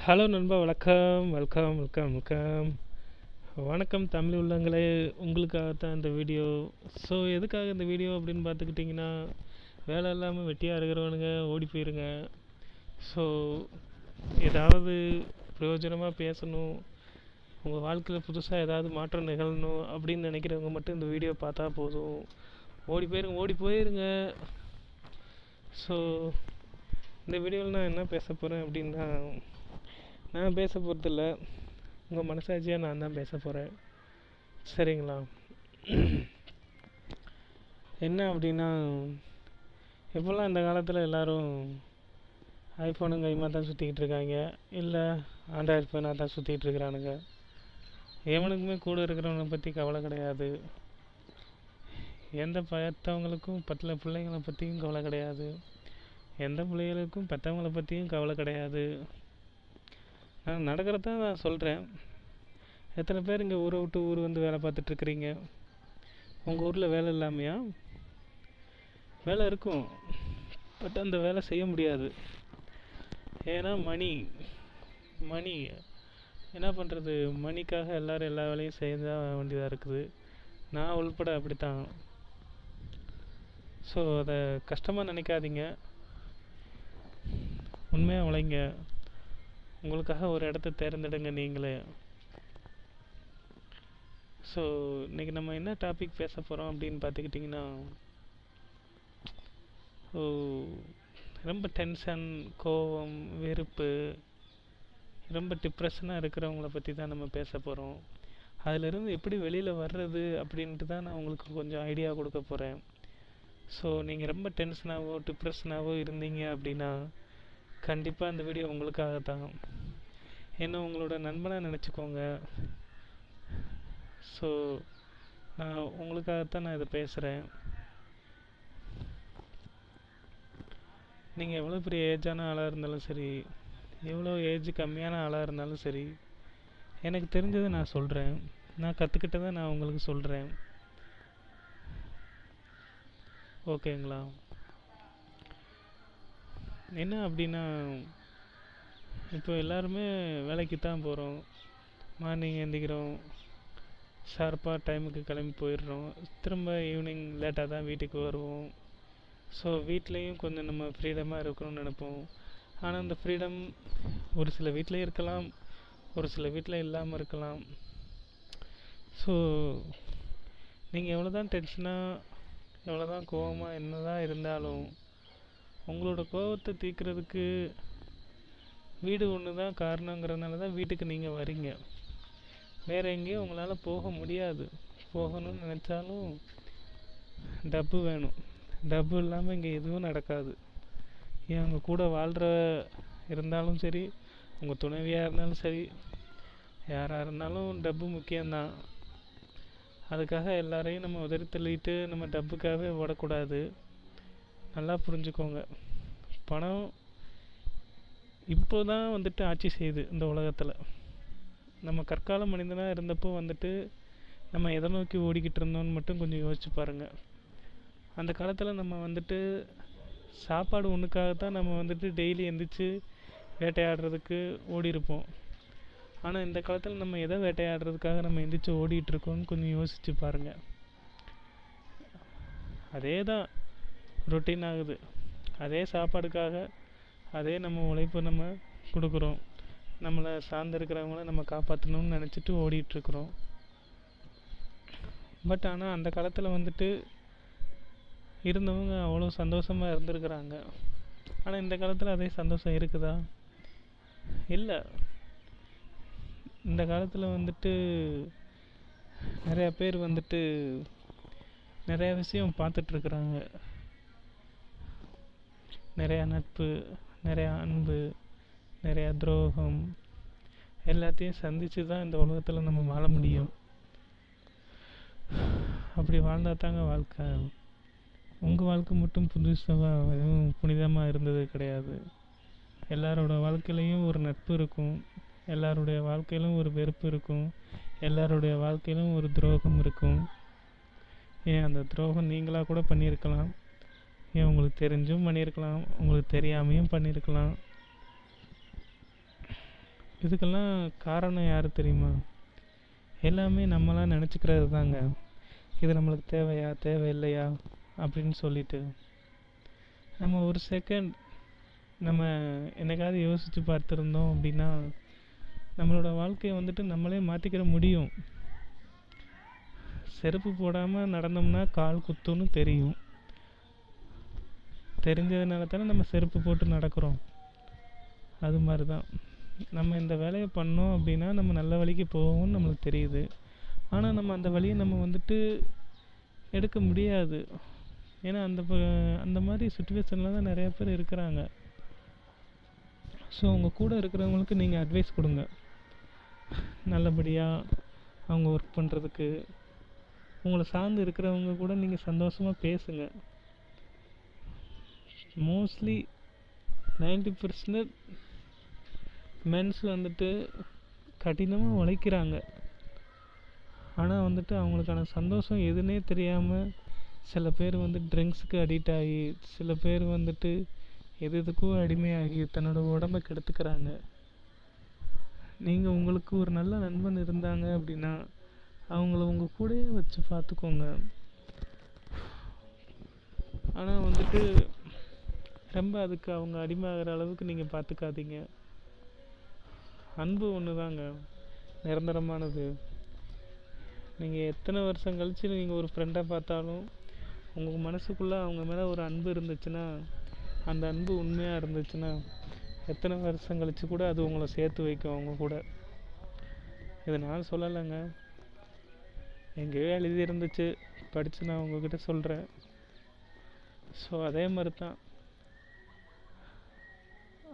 Hello நண்பா, வணக்கம். Welcome welcome welcome. வணக்கம் தமிழ் உள்ளங்களே, உங்களுக்காகத்தான் இந்த வீடியோ. ஸோ எதுக்காக இந்த வீடியோ அப்படின்னு பார்த்துக்கிட்டிங்கன்னா, வேலை இல்லாமல் வெட்டியாக இருக்கிறவனுங்க ஓடி போயிருங்க. ஸோ ஏதாவது பிரயோஜனமாக பேசணும், உங்கள் வாழ்க்கையில் புதுசாக ஏதாவது மாற்றம் நிகழணும் அப்படின்னு நினைக்கிறவங்க மட்டும் இந்த வீடியோ பார்த்தா போதும். ஓடி போயிருங்க. ஸோ இந்த வீடியோவில் நான் என்ன பேச போகிறேன் அப்படின்னா, நான் பேச போகிறதில்ல, உங்கள் மனசாட்சியாக நான் தான் பேச போகிறேன். சரிங்களா? என்ன அப்படின்னா, இப்போல்லாம் இந்த காலத்தில் எல்லோரும் ஐஃபோனும் கைமாக தான் சுற்றிக்கிட்டு இருக்காங்க, இல்லை ஆண்ட்ராய்டு ஃபோனாக தான் சுற்றிக்கிட்டு இருக்கிறானுங்க. எவனுக்குமே கூட இருக்கிறவனை பற்றி கவலை கிடையாது. எந்த பெற்றவங்களுக்கும் பிள்ளைங்களை பற்றியும் கவலை கிடையாது. எந்த பிள்ளைகளுக்கும் பெற்றவங்களை பற்றியும் கவலை கிடையாது. நான் நடக்கிறத நான் சொல்கிறேன். எத்தனை பேர் இங்கே ஊரை விட்டு ஊர் வந்து வேலை பார்த்துட்ருக்குறீங்க? உங்கள் ஊரில் வேலை இல்லாமையா? வேலை இருக்கும், பட் அந்த வேலை செய்ய முடியாது. ஏன்னா மணி என்ன பண்ணுறது, மணிக்காக எல்லோரும் எல்லா வேலையும் செய்ய தான் வேண்டியதாக இருக்குது. நான் உள்பட அப்படித்தான். ஸோ அதை கஷ்டமாக நினைக்காதீங்க, உண்மையாக உழைங்க, உங்களுக்காக ஒரு இடத்த தேர்ந்தெடுங்க நீங்களே. ஸோ இன்றைக்கி நம்ம என்ன டாபிக் பேச போகிறோம் அப்படின்னு பார்த்துக்கிட்டிங்கன்னா, ரொம்ப டென்ஷன், கோபம், வெறுப்பு, ரொம்ப டிப்ரெஷனாக இருக்கிறவங்கள பற்றி தான் நம்ம பேச போகிறோம். அதிலிருந்து எப்படி வெளியில் வர்றது அப்படின்ட்டு தான் நான் உங்களுக்கு கொஞ்சம் ஐடியா கொடுக்க போகிறேன். ஸோ நீங்கள் ரொம்ப டென்ஷனாகவோ டிப்ரெஷனாகவோ இருந்தீங்க அப்படின்னா கண்டிப்பாக இந்த வீடியோ உங்களுக்காக தான். என்ன உங்களோட நண்பனாக நினச்சிக்கோங்க. ஸோ நான் உங்களுக்காகத்தான் நான் இதை பேசுகிறேன். நீங்கள் எவ்வளோ பெரிய ஏஜான ஆளாக இருந்தாலும் சரி, எவ்வளோ ஏஜ் கம்மியான ஆளாக இருந்தாலும் சரி, எனக்கு தெரிஞ்சதை நான் சொல்கிறேன், நான் கற்றுக்கிட்டதை நான் உங்களுக்கு சொல்கிறேன். ஓகேங்களா? என்ன அப்படின்னா, இப்போ எல்லாருமே வேலைக்கு தான் போகிறோம். மார்னிங் எழுந்திக்கிறோம், ஷார்ப்பாக டைமுக்கு கிளம்பி போயிடுறோம், திரும்ப ஈவினிங் லேட்டாக தான் வீட்டுக்கு வருவோம். ஸோ வீட்லேயும் கொஞ்சம் நம்ம ஃப்ரீடமாக இருக்கணும்னு நினைப்போம். ஆனால் அந்த ஃப்ரீடம் ஒரு சில வீட்டில் இருக்கலாம், ஒரு சில வீட்டில் இல்லாமல் இருக்கலாம். ஸோ நீங்கள் எவ்வளோ தான் டென்ஷனாக, எவ்வளோ தான் கோபமாக என்ன தான் இருந்தாலும், உங்களோட கோபத்தை தீர்க்கிறதுக்கு வீடு ஒன்று தான் காரணங்கிறதுனால தான் வீட்டுக்கு நீங்கள் வரீங்க. வேறு எங்கேயும் உங்களால் போக முடியாது. போகணும்னு நினச்சாலும் டப்பு வேணும். டப்பு இல்லாமல் இங்கே எதுவும் நடக்காது. ஏன் உங்கள் கூட வாழ்கிற இருந்தாலும் சரி, உங்கள் துணைவியாக இருந்தாலும் சரி, யாராக இருந்தாலும் டப்பு முக்கியம்தான். அதுக்காக எல்லாரையும் நம்ம உதறி தள்ளிட்டு நம்ம டப்புக்காகவே ஓடக்கூடாது. நல்லா புரிஞ்சுக்கோங்க. பணம் இப்போ தான் வந்துட்டு ஆட்சி செய்யுது இந்த உலகத்தில். நம்ம கற்கால மனிதனாக இருந்தப்போ வந்துட்டு நம்ம எதை நோக்கி ஓடிக்கிட்டு இருந்தோம்னு மட்டும் கொஞ்சம் யோசிச்சு பாருங்கள். அந்த காலத்தில் நம்ம வந்துட்டு சாப்பாடு ஒன்றுக்காகத்தான் நம்ம வந்துட்டு டெய்லி எந்திரிச்சு வேட்டையாடுறதுக்கு ஓடி இருப்போம். ஆனால் இந்த காலத்தில் நம்ம எதை வேட்டையாடுறதுக்காக நம்ம எந்திரிச்சு ஓடிட்டுருக்கோம்னு கொஞ்சம் யோசிச்சு பாருங்கள். அதே தான் ரொட்டீன் ஆகுது. அதே சாப்பாடுக்காக அதே நம்ம உழைப்பு நம்ம கொடுக்குறோம். நம்மளை சார்ந்திருக்கிறவங்கள நம்ம காப்பாற்றணும்னு நினச்சிட்டு ஓடிட்டுருக்குறோம். பட் ஆனால் அந்த காலத்தில் வந்துட்டு இருந்தவங்க அவ்வளோ சந்தோஷமாக இருந்திருக்கிறாங்க. ஆனால் இந்த காலத்தில் அதே சந்தோஷம் இருக்குதா? இல்லை. இந்த காலத்தில் வந்துட்டு நிறையா பேர் வந்துட்டு நிறையா விஷயம் பார்த்துட்ருக்குறாங்க. நிறையா நட்பு, நிறையா அன்பு, நிறையா துரோகம் எல்லாத்தையும் சந்தித்து தான் இந்த உலகத்தில் நம்ம வாழ முடியும். அப்படி வாழ்ந்தால் தாங்க வாழ்க்கை. உங்கள் வாழ்க்கை மட்டும் புதுசாக எதுவும் புனிதமாக இருந்தது கிடையாது. எல்லாரோட வாழ்க்கையிலையும் ஒரு நட்பு இருக்கும், எல்லாருடைய வாழ்க்கையிலும் ஒரு வெறுப்பு இருக்கும், எல்லாருடைய வாழ்க்கையிலும் ஒரு துரோகம் இருக்கும். ஏன் அந்த துரோகம் நீங்களாக கூட பண்ணியிருக்கலாம், ஏன் உங்களுக்கு தெரிஞ்சும் பண்ணியிருக்கலாம், உங்களுக்கு தெரியாமையும் பண்ணியிருக்கலாம். இதுக்கெல்லாம் காரணம் யார் தெரியுமா? எல்லாமே நம்மளாம் நினச்சிக்கிறது தாங்க. இது நம்மளுக்கு தேவையா தேவையில்லையா அப்படின்னு சொல்லிட்டு நம்ம ஒரு செகண்ட் நம்ம என்னைக்காவது யோசித்து பார்த்துருந்தோம் அப்படின்னா நம்மளோட வாழ்க்கையை வந்துட்டு நம்மளே மாற்றிக்கிற முடியும். செருப்பு போடாமல் நடந்தோம்னா கால் குத்துன்னு தெரியும். தெரிஞ்சதுனால தானே நம்ம செருப்பு போட்டு நடக்கிறோம். அது மாதிரி தான் நம்ம இந்த வேலையை பண்ணோம் அப்படின்னா நம்ம நல்ல வழிக்கு போவோம்னு நம்மளுக்கு தெரியுது. ஆனால் நம்ம அந்த வழியை நம்ம வந்துட்டு எடுக்க முடியாது. ஏன்னா அந்த மாதிரி சுச்சுவேஷனில் தான் நிறையா பேர் இருக்கிறாங்க. ஸோ உங்கள் கூட இருக்கிறவங்களுக்கு நீங்கள் அட்வைஸ் கொடுங்க. நல்லபடியாக அவங்க ஒர்க் பண்ணுறதுக்கு. உங்களை சார்ந்து இருக்கிறவங்க கூட நீங்கள் சந்தோஷமாக பேசுங்க. மோஸ்ட்லி 90% மென்ஸ் வந்துட்டு கடினமாக உழைக்கிறாங்க. ஆனால் வந்துட்டு அவங்களுக்கான சந்தோஷம் எதுன்னே தெரியாமல் சில பேர் வந்து ட்ரிங்க்ஸுக்கு அடிக்ட் ஆகி, சில பேர் வந்துட்டு எதுக்கும் அடிமையாகி தன்னோட உடம்பை கெடுத்துக்கிறாங்க. நீங்கள் உங்களுக்கு ஒரு நல்ல நண்பன் இருந்தாங்க அப்படின்னா அவங்கள உங்கள் கூடயே வச்சு பார்த்துக்கோங்க. ஆனால் வந்துட்டு ரொம்ப அதுக்கு அவங்க அடிமை ஆகிற அளவுக்கு நீங்கள் பார்த்துக்காதீங்க. அன்பு ஒன்று தாங்க நிரந்தரமானது. நீங்கள் எத்தனை வருஷம் கழித்து நீங்கள் ஒரு ஃப்ரெண்டை பார்த்தாலும் உங்கள் மனசுக்குள்ளே அவங்க மேலே ஒரு அன்பு இருந்துச்சுன்னா, அந்த அன்பு உண்மையாக இருந்துச்சுன்னா எத்தனை வருஷம் கழித்து கூட அது உங்களை சேர்த்து வைக்கும் அவங்க கூட. இதை நான் சொல்லலைங்க, எங்கேயோ எழுதி இருந்துச்சு, படித்து நான் உங்ககிட்ட சொல்கிறேன். ஸோ அதே மாதிரி தான்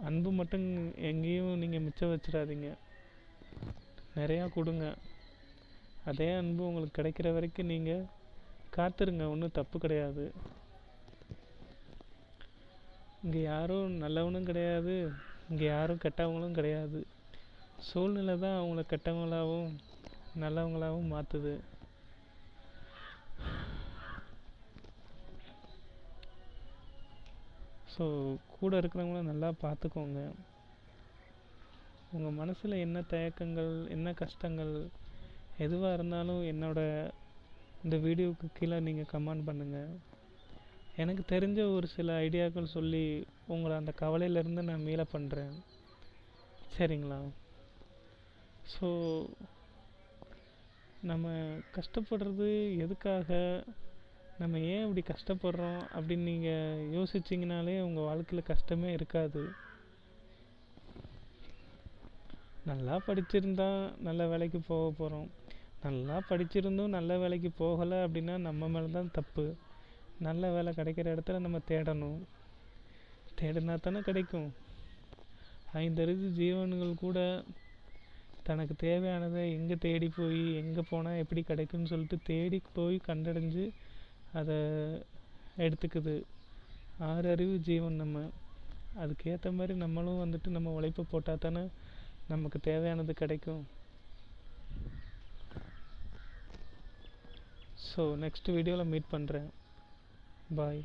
அன்பு மட்டும் எங்கேயும் நீங்கள் மிச்சம் வச்சிடாதீங்க. நிறையா கொடுங்க. அதே அன்பு உங்களுக்கு கிடைக்கிற வரைக்கும் நீங்கள் காத்துருங்க. ஒன்றும் தப்பு கிடையாது. இங்கே யாரும் நல்லவனும் கிடையாது, இங்கே யாரும் கெட்டவங்களும் கிடையாது. சூழ்நிலை தான் அவங்கள கெட்டவங்களாகவும் நல்லவங்களாகவும் மாற்றுது. ஸோ கூட இருக்கிறவங்கள நல்லா பார்த்துக்கோங்க. உங்கள் மனசில் என்ன தயக்கங்கள், என்ன கஷ்டங்கள் எதுவாக இருந்தாலும் என்னோட இந்த வீடியோவுக்கு கீழே நீங்கள் கமெண்ட் பண்ணுங்கள். எனக்கு தெரிஞ்ச ஒரு சில ஐடியாக்கள் சொல்லி உங்களை அந்த கவலையிலேருந்து நான் மீள பண்ணுறேன். சரிங்களா? ஸோ நம்ம கஷ்டப்படுறது எதுக்காக, நம்ம ஏன் இப்படி கஷ்டப்படுறோம் அப்படின்னு நீங்கள் யோசிச்சிங்கனாலே உங்கள் வாழ்க்கையில் கஷ்டமே இருக்காது. நல்லா படிச்சிருந்தா நல்ல வேலைக்கு போக போகிறோம். நல்லா படிச்சிருந்தும் நல்ல வேலைக்கு போகலை அப்படின்னா நம்ம மேலே தான் தப்பு. நல்ல வேலை கிடைக்கிற இடத்துல நம்ம தேடணும். தேடினா தானே கிடைக்கும். 5 அறிவு ஜீவன்கள் கூட தனக்கு தேவையானதை எங்கே தேடி போய் எங்கே போனால் எப்படி கிடைக்கும்னு சொல்லிட்டு தேடி போய் கண்டடைஞ்சு அதை எடுத்துக்குது. 6 அறிவு ஜீவன் நம்ம. அதுக்கேற்ற மாதிரி நம்மளும் வந்துட்டு நம்ம உழைப்பை போட்டால் தானே நமக்கு தேவையானது கிடைக்கும். ஸோ நெக்ஸ்ட் வீடியோவில் மீட் பண்ணுறேன். பாய்.